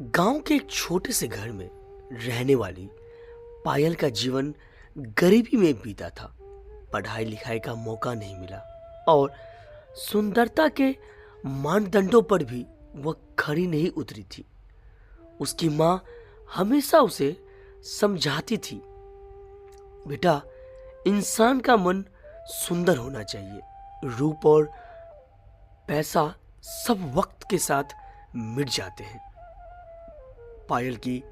गांव के एक छोटे से घर में रहने वाली पायल का जीवन गरीबी में बीता था। पढ़ाई लिखाई का मौका नहीं मिला और सुंदरता के मानदंडों पर भी वह खरी नहीं उतरी थी। उसकी माँ हमेशा उसे समझाती थी, बेटा, इंसान का मन सुंदर होना चाहिए। रूप और पैसा सब वक्त के साथ मिट जाते हैं। पायल की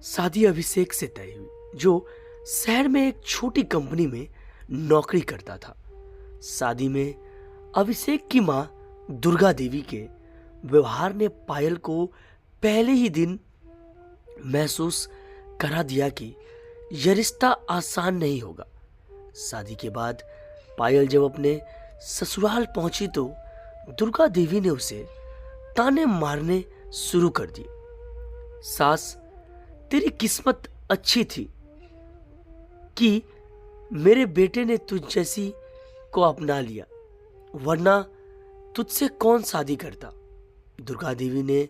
शादी अभिषेक से तय हुई, जो शहर में एक छोटी कंपनी में नौकरी करता था। शादी में अभिषेक की मां दुर्गा देवी के व्यवहार ने पायल को पहले ही दिन महसूस करा दिया कि यह रिश्ता आसान नहीं होगा। शादी के बाद पायल जब अपने ससुराल पहुंची तो दुर्गा देवी ने उसे ताने मारने शुरू कर दिए। सास, तेरी किस्मत अच्छी थी कि मेरे बेटे ने तुझ जैसी को अपना लिया, वरना तुझसे कौन शादी करता। दुर्गा देवी ने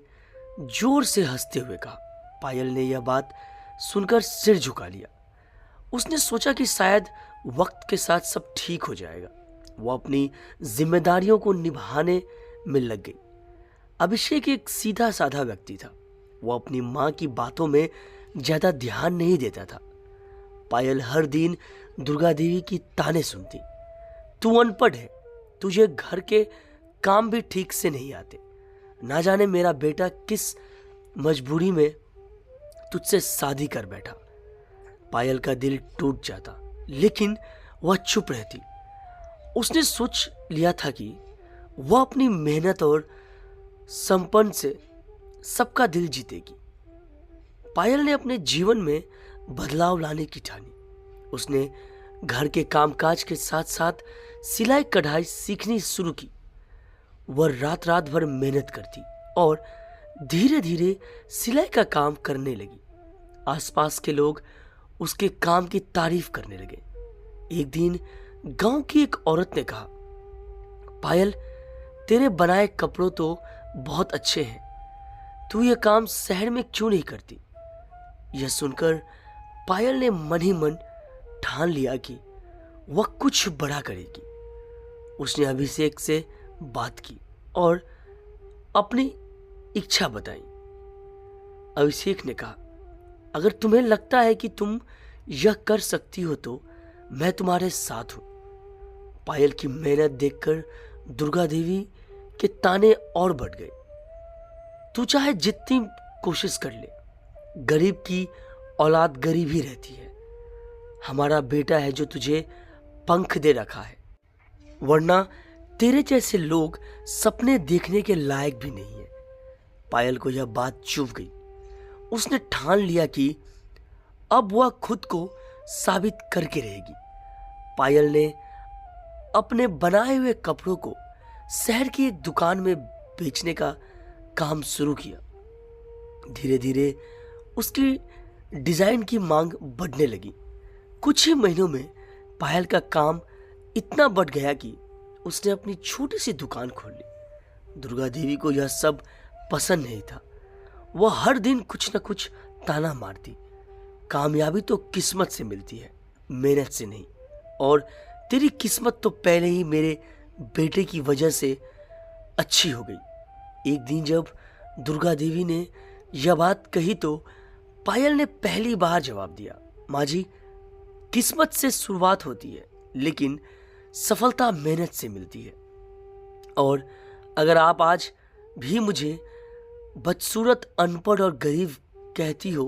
जोर से हंसते हुए कहा। पायल ने यह बात सुनकर सिर झुका लिया। उसने सोचा कि शायद वक्त के साथ सब ठीक हो जाएगा। वो अपनी जिम्मेदारियों को निभाने में लग गई। अभिषेक एक सीधा साधा व्यक्ति था। वो अपनी माँ की बातों में ज्यादा ध्यान नहीं देता था। पायल हर दिन दुर्गा देवी की ताने सुनती, तू अनपढ़ है, तुझे घर के काम भी ठीक से नहीं आते, ना जाने मेरा बेटा किस मजबूरी में तुझसे शादी कर बैठा। पायल का दिल टूट जाता, लेकिन वह चुप रहती। उसने सोच लिया था कि वह अपनी मेहनत और संपन्न से सबका दिल जीतेगी। पायल ने अपने जीवन में बदलाव लाने की ठानी। उसने घर के कामकाज के साथ साथ सिलाई कढ़ाई सीखनी शुरू की। वह रात रात भर मेहनत करती और धीरे धीरे सिलाई का काम करने लगी। आसपास के लोग उसके काम की तारीफ करने लगे। एक दिन गांव की एक औरत ने कहा, पायल, तेरे बनाए कपड़ों तो बहुत अच्छे हैं, तू ये काम शहर में क्यों नहीं करती। यह सुनकर पायल ने मन ही मन ठान लिया कि वह कुछ बड़ा करेगी। उसने अभिषेक से बात की और अपनी इच्छा बताई। अभिषेक ने कहा, अगर तुम्हें लगता है कि तुम यह कर सकती हो तो मैं तुम्हारे साथ हूं। पायल की मेहनत देखकर दुर्गा देवी के ताने और बढ़ गए। तू चाहे जितनी कोशिश कर ले, गरीब की औलाद गरीब ही रहती है। हमारा बेटा है जो तुझे पंख दे रखा है, वरना तेरे जैसे लोग सपने देखने के लायक भी नहीं है। पायल को यह बात चुभ गई। उसने ठान लिया कि अब वह खुद को साबित करके रहेगी। पायल ने अपने बनाए हुए कपड़ों को शहर की एक दुकान में बेचने का काम शुरू किया। धीरे धीरे उसकी डिजाइन की मांग बढ़ने लगी। कुछ ही महीनों में पायल का काम इतना बढ़ गया कि उसने अपनी छोटी सी दुकान खोल ली। दुर्गा देवी को यह सब पसंद नहीं था। वह हर दिन कुछ न कुछ ताना मारती, कामयाबी तो किस्मत से मिलती है, मेहनत से नहीं, और तेरी किस्मत तो पहले ही मेरे बेटे की वजह से अच्छी हो गई। एक दिन जब दुर्गा देवी ने यह बात कही तो पायल ने पहली बार जवाब दिया, माँ जी, किस्मत से शुरुआत होती है, लेकिन सफलता मेहनत से मिलती है। और अगर आप आज भी मुझे बदसूरत, अनपढ़ और गरीब कहती हो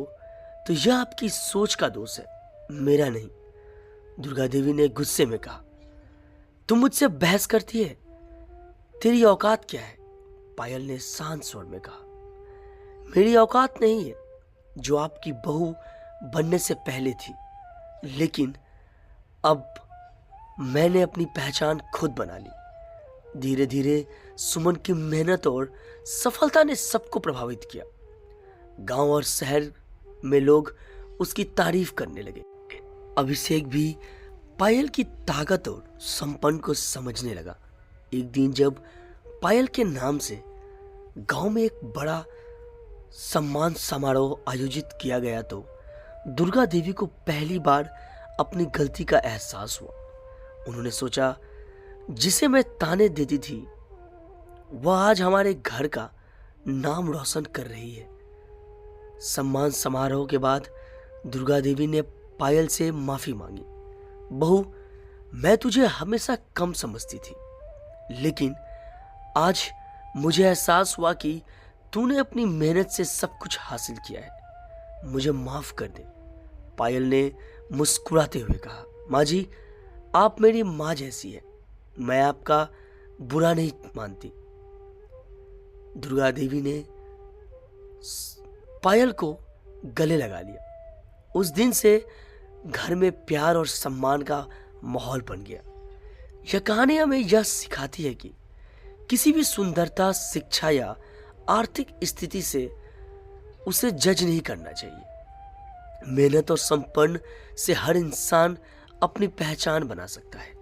तो यह आपकी सोच का दोष है, मेरा नहीं। दुर्गा देवी ने गुस्से में कहा, तुम मुझसे बहस करती है, तेरी औकात क्या है। पायल ने शांत स्वर में कहा, मेरी औकात नहीं है जो आपकी बहू बनने से पहले थी, लेकिन अब मैंने अपनी पहचान खुद बना ली। धीरे धीरे सुमन की मेहनत और सफलता ने सबको प्रभावित किया। गांव और शहर में लोग उसकी तारीफ करने लगे। अभिषेक भी पायल की ताकत और संपन्न को समझने लगा। एक दिन जब पायल के नाम से गांव में एक बड़ा सम्मान समारोह आयोजित किया गया तो दुर्गा देवी को पहली बार अपनी गलती का एहसास हुआ। उन्होंने सोचा, जिसे मैं ताने देती थी वह आज हमारे घर का नाम रोशन कर रही है। सम्मान समारोह के बाद दुर्गा देवी ने पायल से माफी मांगी। बहू, मैं तुझे हमेशा कम समझती थी, लेकिन आज मुझे एहसास हुआ कि तूने अपनी मेहनत से सब कुछ हासिल किया है। मुझे माफ कर दे। पायल ने मुस्कुराते हुए कहा, माँ जी, आप मेरी माँ जैसी है, मैं आपका बुरा नहीं मानती। दुर्गा देवी ने पायल को गले लगा लिया। उस दिन से घर में प्यार और सम्मान का माहौल बन गया। यह कहानी हमें यह सिखाती है कि किसी भी सुंदरता, शिक्षा या आर्थिक स्थिति से उसे जज नहीं करना चाहिए। मेहनत और संपन्न से हर इंसान अपनी पहचान बना सकता है।